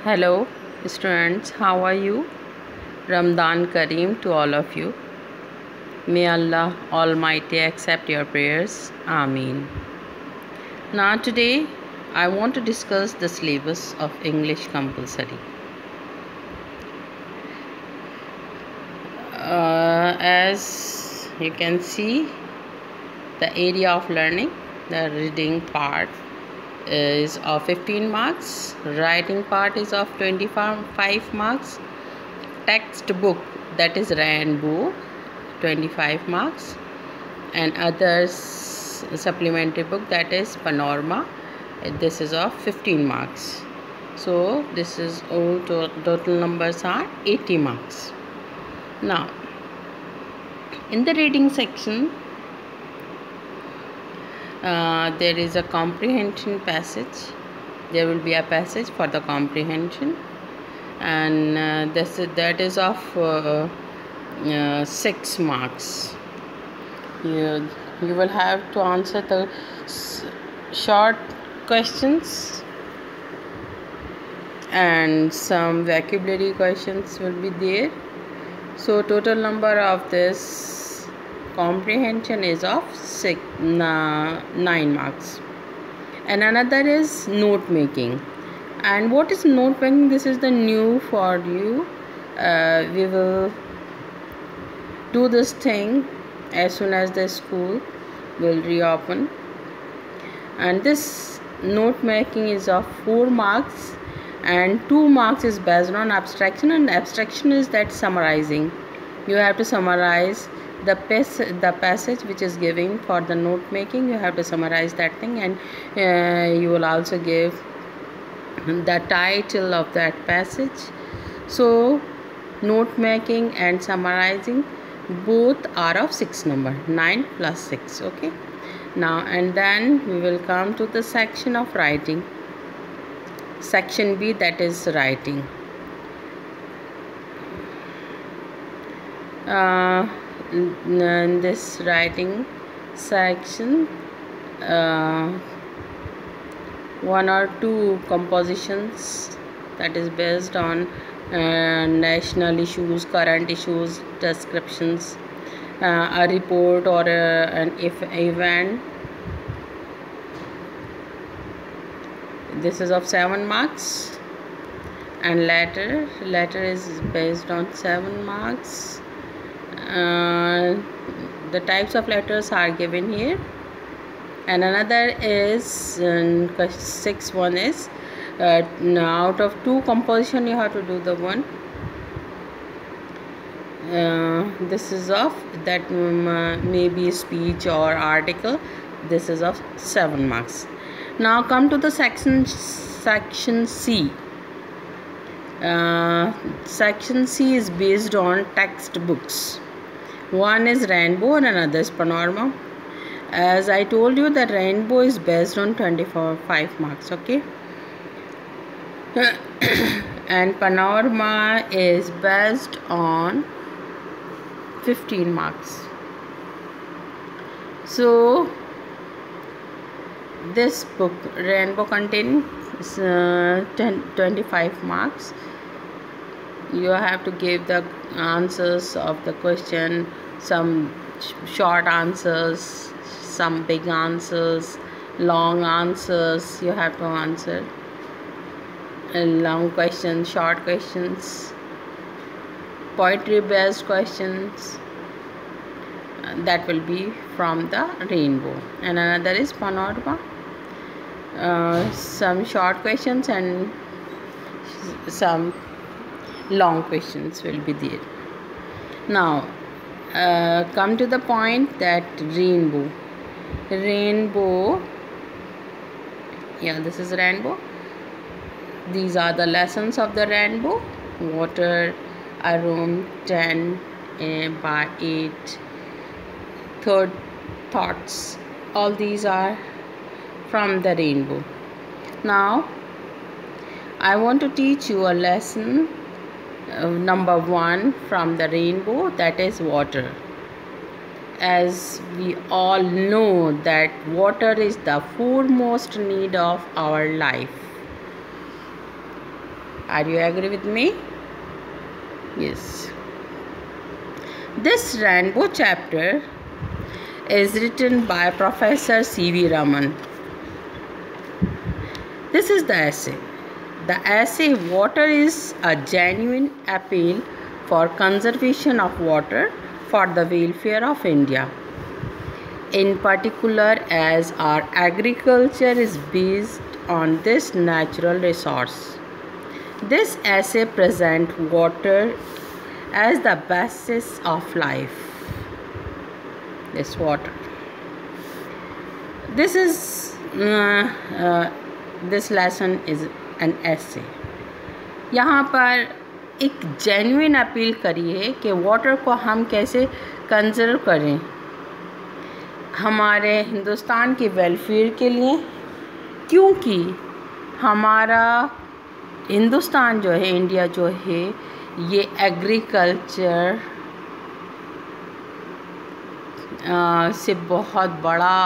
Hello, students, how are you? Ramadan Kareem to all of you. May Allah Almighty accept your prayers. Ameen. Now, today I want to discuss the syllabus of English compulsory. As you can see, the area of learning, the reading part is of 15 marks, writing part is of 25 marks, textbook, that is Rainbow, 25 marks, and others supplementary book, that is Panorama, this is of 15 marks. So this is all total numbers are 80 marks. Now in the reading section, there is a comprehension passage. There will be a passage for the comprehension, and that is of 6 marks. You will have to answer the short questions, and some vocabulary questions will be there. So total number of this comprehension is of 9 marks. And another is note making. And what is note making? This is the new for you. We will do this thing as soon as the school will reopen, and this note making is of 4 marks, and 2 marks is based on abstraction, and abstraction is that summarizing. You have to summarize the passage which is giving for the note making. You have to summarize that thing, and you will also give the title of that passage. So note making and summarizing both are of 6 number, 9 plus 6. Okay, now and then we will come to the section of writing, section B, that is writing. In this writing section, 1 or 2 compositions, that is based on national issues, current issues, descriptions, a report or an event. This is of 7 marks. And letter is based on 7 marks. The types of letters are given here. And another is 6 one is out of 2 composition you have to do the one. This is of that maybe speech or article. This is of 7 marks. Now come to the section C. Section C is based on textbooks. One is Rainbow and another is Panorama. As I told you, that Rainbow is based on 25 marks. Okay. And Panorama is based on 15 marks. So this book Rainbow contains 25 marks. You have to give the answers of the question, some short answers, some big answers, long answers. You have to answer long questions, short questions, poetry based questions. That will be from the Rainbow. And another is Panorama, some short questions and some long questions will be there. Now come to the point that Rainbow, yeah, this is Rainbow. These are the lessons of the Rainbow: water, a room, 10 by 8, third thoughts. All these are from the Rainbow. Now I want to teach you a lesson number 1 from the Rainbow, that is water. As we all know that water is the foremost need of our life. Are you agree with me? Yes. This rainbow chapter is written by Professor C.V. Raman. This is the essay. The essay Water is a Genuine Appeal for Conservation of Water for the Welfare of India. In particular, as our agriculture is based on this natural resource. This essay presents water as the basis of life. This water. This lesson is an essay. यहाँ पर एक genuine appeal करी है कि water को हम कैसे conserve करें हमारे हिंदुस्तान के वेलफेयर के लिए, क्योंकि हमारा हिंदुस्तान जो है, इंडिया जो है, ये एग्रीकल्चर से बहुत बड़ा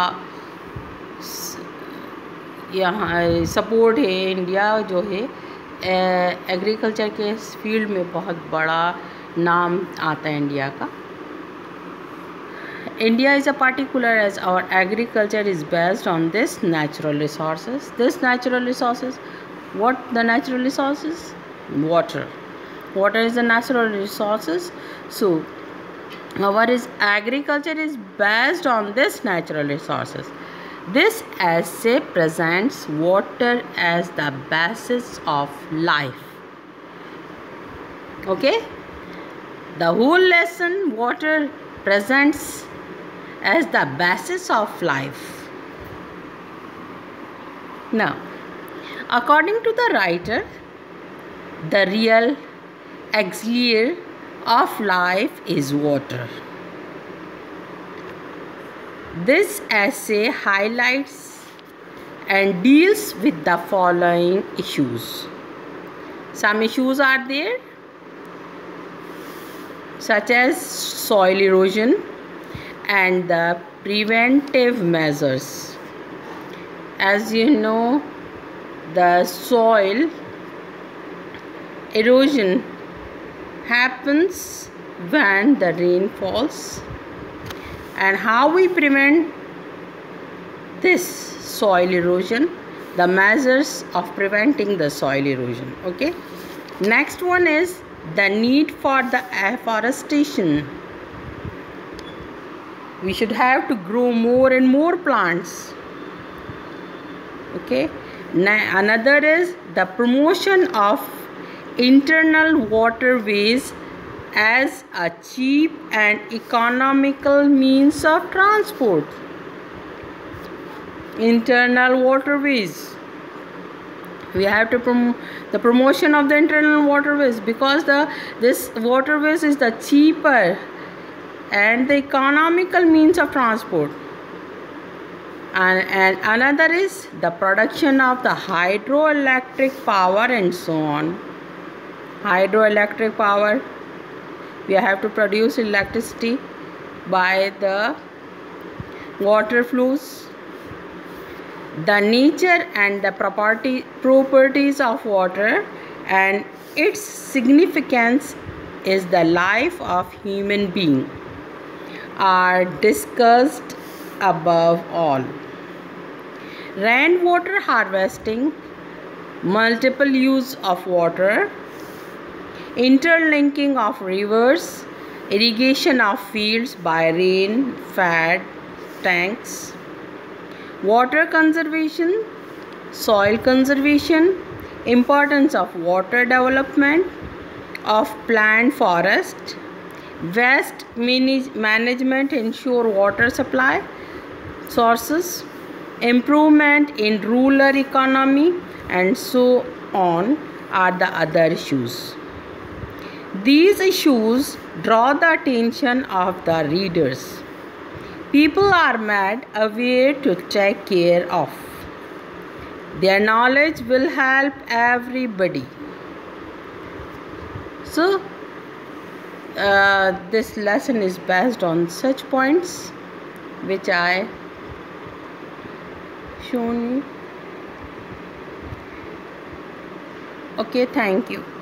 यहाँ सपोर्ट है। इंडिया जो है एग्रीकल्चर के फील्ड में बहुत बड़ा नाम आता है इंडिया का। India is a particular as our agriculture is based on this natural resources. This natural resources, what the natural resources? Water. Water is the natural resources. So our agriculture is based on this natural resources. This essay presents water as the basis of life. Okay? The whole lesson, water presents as the basis of life. Now, according to the writer, the real auxiliary of life is water. This essay highlights and deals with the following issues. Some issues are there, such as soil erosion and the preventive measures. As you know, the soil erosion happens when the rain falls, and how we prevent this soil erosion, the measures of preventing the soil erosion. Okay, next one is the need for the afforestation. We should have to grow more and more plants. Okay, another is the promotion of internal waterways as a cheap and economical means of transport. Internal waterways. We have to promote the promotion of the internal waterways, because this waterways is the cheaper and the economical means of transport. And another is the production of the hydroelectric power and so on. Hydroelectric power, we have to produce electricity by the water flows. The nature and the properties of water and its significance is the life of human being are discussed above all. Rainwater harvesting, multiple use of water, interlinking of rivers, irrigation of fields by rain-fed tanks, water conservation, soil conservation, importance of water development, of plant forest, waste management, ensure water supply sources, improvement in rural economy, and so on are the other issues. These issues draw the attention of the readers. People are made aware to take care of. Their knowledge will help everybody. So, this lesson is based on such points which I shown you. Okay, thank you.